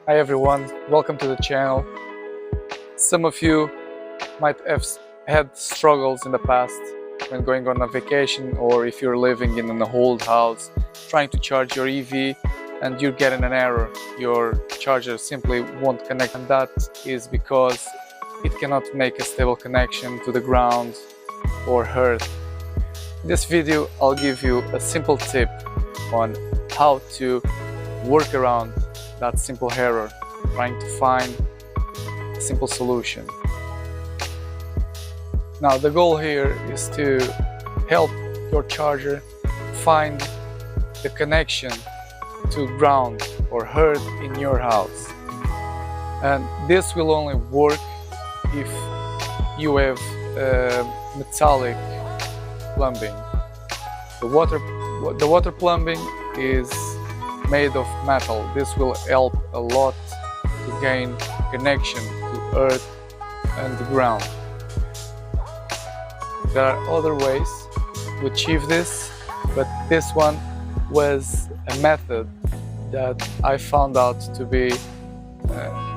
Hi everyone, welcome to the channel. Some of you might have had struggles in the past when going on a vacation, or if you're living in an old house trying to charge your EV and you're getting an error. Your charger simply won't connect, and that is because it cannot make a stable connection to the ground or earth. In this video I'll give you a simple tip on how to work around that simple error, trying to find a simple solution. Now the goal here is to help your charger find the connection to ground or earth in your house, and this will only work if you have metallic plumbing. The water plumbing is made of metal. This will help a lot to gain connection to earth and the ground. There are other ways to achieve this, but this one was a method that I found out to be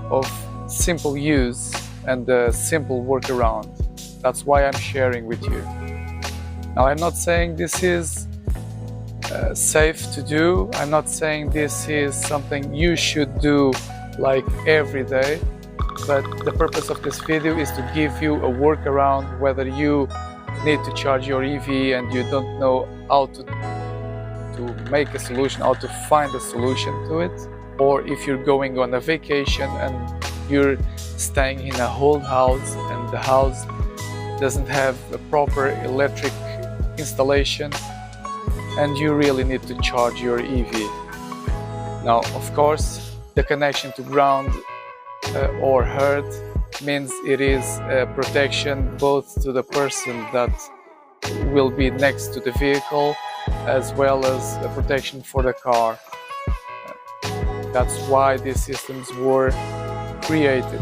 of simple use and a simple workaround. That's why I'm sharing with you. Now, I'm not saying this is safe to do. I'm not saying this is something you should do like every day, but the purpose of this video is to give you a workaround whether you need to charge your EV and you don't know how to make a solution, how to find a solution to it, or if you're going on a vacation and you're staying in a old house and the house doesn't have a proper electric installation and you really need to charge your EV. Now, of course, the connection to ground or earth means it is a protection both to the person that will be next to the vehicle as well as a protection for the car. That's why these systems were created.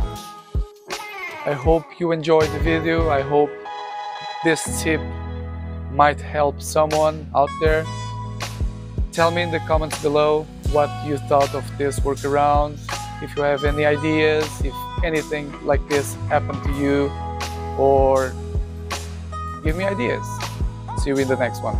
I hope you enjoyed the video. I hope this tip might help someone out there. Tell me in the comments below what you thought of this workaround. If you have any ideas, if anything like this happened to you, or give me ideas. See you in the next one.